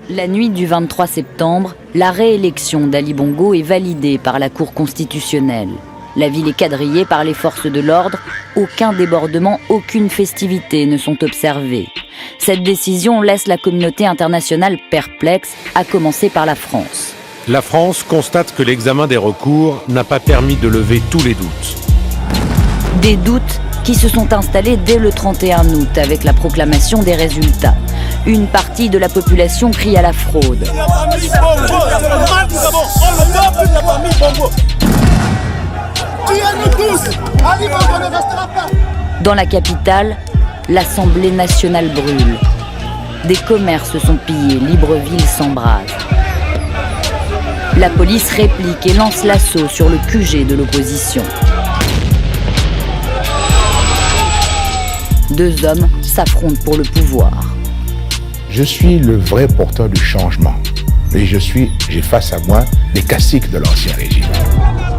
La nuit du 23 septembre, la réélection d'Ali Bongo est validée par la Cour constitutionnelle. La ville est quadrillée par les forces de l'ordre. Aucun débordement, aucune festivité ne sont observées. Cette décision laisse la communauté internationale perplexe, à commencer par la France. La France constate que l'examen des recours n'a pas permis de lever tous les doutes. Des doutes qui se sont installés dès le 31 août avec la proclamation des résultats. Une partie de la population crie à la fraude. Dans la capitale, l'Assemblée nationale brûle. Des commerces sont pillés, Libreville s'embrase. La police réplique et lance l'assaut sur le QG de l'opposition. Deux hommes s'affrontent pour le pouvoir. Je suis le vrai porteur du changement. Et j'ai face à moi les caciques de l'ancien régime.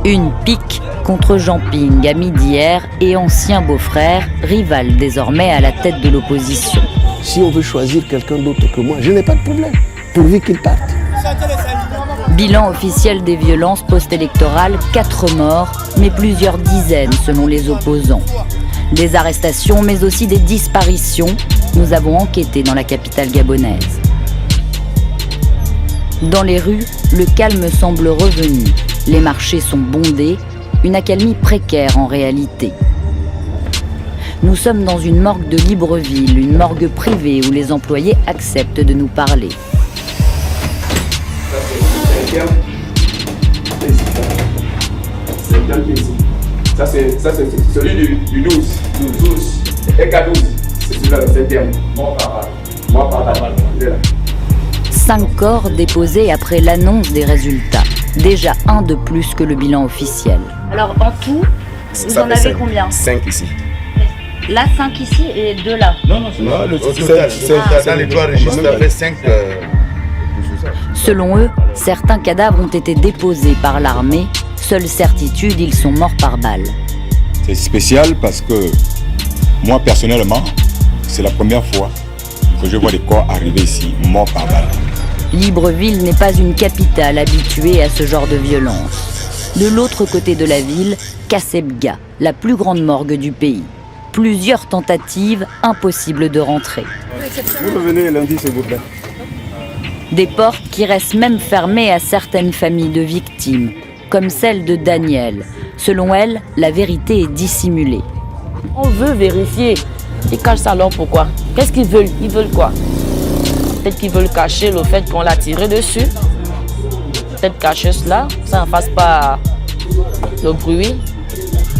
Une pique contre Jean Ping, ami d'hier et ancien beau-frère, rival désormais à la tête de l'opposition. Si on veut choisir quelqu'un d'autre que moi, je n'ai pas de problème, pourvu qu'il parte. Bilan officiel des violences post-électorales, 4 morts, mais plusieurs dizaines selon les opposants. Des arrestations, mais aussi des disparitions. Nous avons enquêté dans la capitale gabonaise. Dans les rues, le calme semble revenu. Les marchés sont bondés, une accalmie précaire en réalité. Nous sommes dans une morgue de Libreville, une morgue privée où les employés acceptent de nous parler. Ça c'est celui du 12 et 12. C'est celui-là le 7e. Mort par balle. Il est là. 5 corps déposés après l'annonce des résultats. Déjà un de plus que le bilan officiel. Alors en tout, vous en avez combien? 5 ici. Là, 5 ici et 2 là. Non, le total. Dans les 3 registres, ça fait 5. Selon eux, certains cadavres ont été déposés par l'armée. Seule certitude, ils sont morts par balle. C'est spécial parce que moi, personnellement, c'est la première fois que je vois des corps arriver ici, morts par balle. Libreville n'est pas une capitale habituée à ce genre de violence. De l'autre côté de la ville, Kasebga, la plus grande morgue du pays. Plusieurs tentatives, impossible de rentrer. Vous revenez lundi, s'il vous plaît. Des portes qui restent même fermées à certaines familles de victimes, comme celle de Daniel. Selon elle, la vérité est dissimulée. On veut vérifier. Ils cachent ça alors pourquoi? Qu'est-ce qu'ils veulent? Ils veulent quoi? Peut-être qu'ils veulent cacher le fait qu'on l'a tiré dessus. Peut-être cacher cela, ça ne fasse pas le bruit.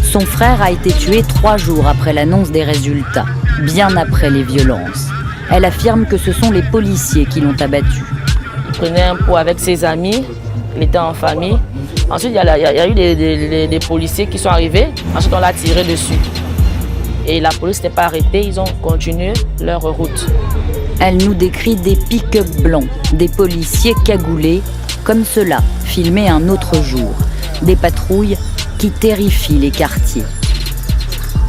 Son frère a été tué 3 jours après l'annonce des résultats, bien après les violences. Elle affirme que ce sont les policiers qui l'ont abattu. Il prenait un pot avec ses amis, il était en famille. Ensuite, il y a eu des policiers qui sont arrivés. Ensuite, on l'a tiré dessus. Et la police n'était pas arrêtée, ils ont continué leur route. Elle nous décrit des pick-up blancs, des policiers cagoulés, comme cela, filmés un autre jour. Des patrouilles qui terrifient les quartiers.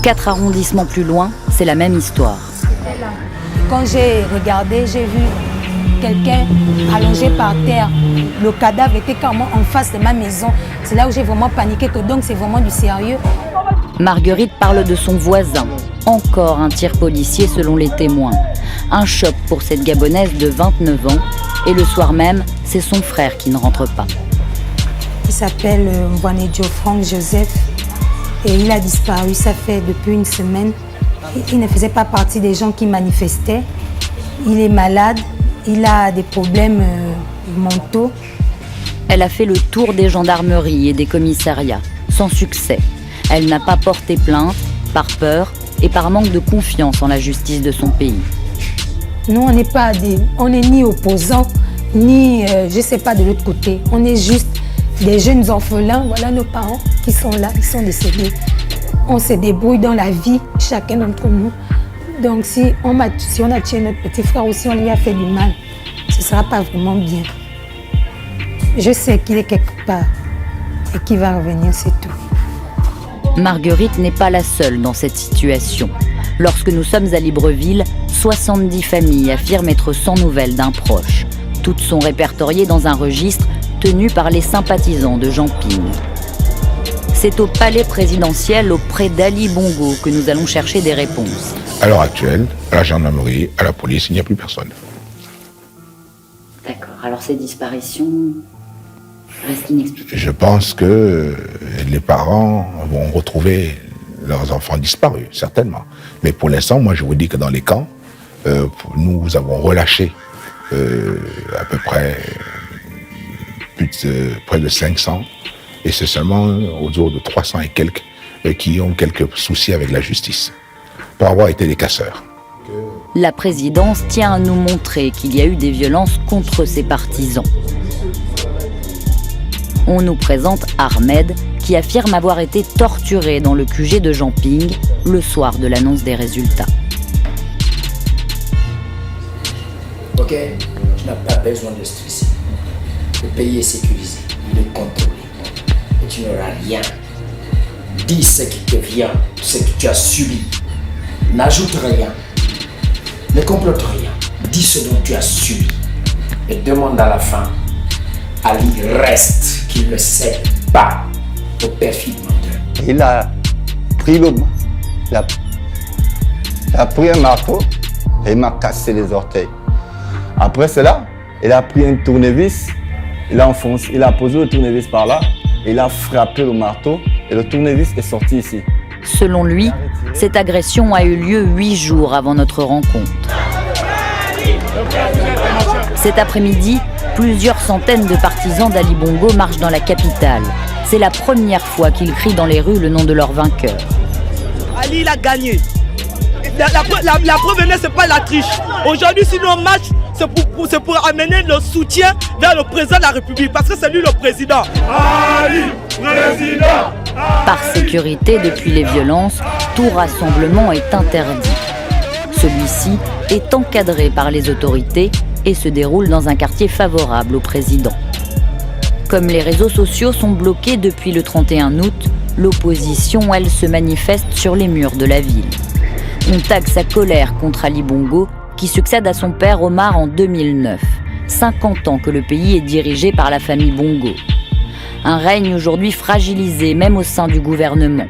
4 arrondissements plus loin, c'est la même histoire. Quand j'ai regardé, j'ai vu quelqu'un allongé par terre. Le cadavre était carrément en face de ma maison. C'est là où j'ai vraiment paniqué, que donc c'est vraiment du sérieux. Marguerite parle de son voisin. Encore un tir policier selon les témoins. Un choc pour cette Gabonaise de 29 ans. Et le soir même, c'est son frère qui ne rentre pas. Il s'appelle Mbwanedjo Franck Joseph. Et il a disparu, ça fait depuis une semaine. Il ne faisait pas partie des gens qui manifestaient. Il est malade, il a des problèmes mentaux. Elle a fait le tour des gendarmeries et des commissariats, sans succès. Elle n'a pas porté plainte, par peur et par manque de confiance en la justice de son pays. Nous, on n'est ni opposants, ni, je ne sais pas, de l'autre côté. On est juste des jeunes orphelins. Voilà nos parents qui sont là, ils sont décédés. On se débrouille dans la vie, chacun d'entre nous. Donc si on a tué notre petit frère ou si on lui a fait du mal, ce ne sera pas vraiment bien. Je sais qu'il est quelque part et qu'il va revenir, c'est tout. Marguerite n'est pas la seule dans cette situation. Lorsque nous sommes à Libreville, 70 familles affirment être sans nouvelles d'un proche. Toutes sont répertoriées dans un registre tenu par les sympathisants de Jean Ping. C'est au palais présidentiel, auprès d'Ali Bongo, que nous allons chercher des réponses. À l'heure actuelle, à la gendarmerie, à la police, il n'y a plus personne. D'accord. Alors ces disparitions restent inexpliquées. Je pense que les parents vont retrouver leurs enfants disparus, certainement. Mais pour l'instant, moi je vous dis que dans les camps, nous avons relâché à peu près près de 500, et c'est seulement autour de 300 et quelques qui ont quelques soucis avec la justice, pour avoir été des casseurs. La présidence tient à nous montrer qu'il y a eu des violences contre ses partisans. On nous présente Ahmed, qui affirme avoir été torturé dans le QG de Jean Ping le soir de l'annonce des résultats. Ok, tu n'as pas besoin de stresser. Le pays est sécurisé, il est contrôlé. Et tu n'auras rien. Dis ce qui te vient, ce que tu as subi. N'ajoute rien. Ne complote rien. Dis ce dont tu as subi. Et demande à la fin, Ali reste qu'il ne cède pas au perfide menteur. Il a pris un marteau et il m'a cassé les orteils. Après cela, il a pris un tournevis, il a posé le tournevis par là, et il a frappé le marteau et le tournevis est sorti ici. Selon lui, cette agression a eu lieu 8 jours avant notre rencontre. Cet après-midi, plusieurs centaines de partisans d'Ali Bongo marchent dans la capitale. C'est la première fois qu'ils crient dans les rues le nom de leur vainqueur. Ali, il a gagné. La preuve, ce n'est pas la triche. Aujourd'hui, si nous marchons, c'est pour amener le soutien vers le président de la République, parce que c'est lui le président. Ali, président. Par sécurité, depuis les violences, tout rassemblement est interdit. Celui-ci est encadré par les autorités et se déroule dans un quartier favorable au président. Comme les réseaux sociaux sont bloqués depuis le 31 août, l'opposition, elle, se manifeste sur les murs de la ville. On tague sa colère contre Ali Bongo, qui succède à son père Omar en 2009. 50 ans que le pays est dirigé par la famille Bongo. Un règne aujourd'hui fragilisé, même au sein du gouvernement.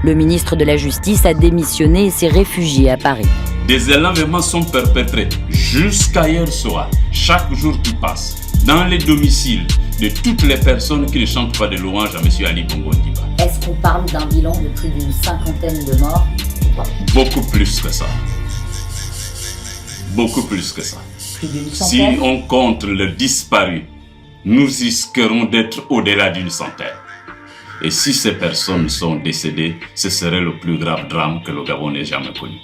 Le ministre de la Justice a démissionné et s'est réfugié à Paris. Des enlèvements sont perpétrés jusqu'à hier soir, chaque jour qui passe, dans les domiciles de toutes les personnes qui ne chantent pas de louanges à M. Ali Bongo Ondimba. Est-ce qu'on parle d'un bilan de plus d'une cinquantaine de morts? Beaucoup plus que ça. Beaucoup plus que ça. Si on compte les disparus, nous risquerons d'être au-delà d'une centaine. Et si ces personnes sont décédées, ce serait le plus grave drame que le Gabon n'ait jamais connu.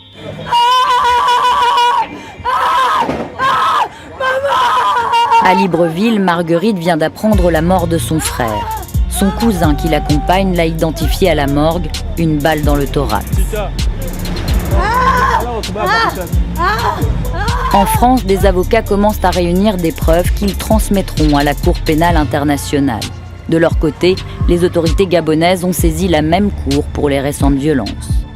À Libreville, Marguerite vient d'apprendre la mort de son frère. Son cousin qui l'accompagne l'a identifié à la morgue, une balle dans le thorax. En France, des avocats commencent à réunir des preuves qu'ils transmettront à la Cour pénale internationale. De leur côté, les autorités gabonaises ont saisi la même cour pour les récentes violences.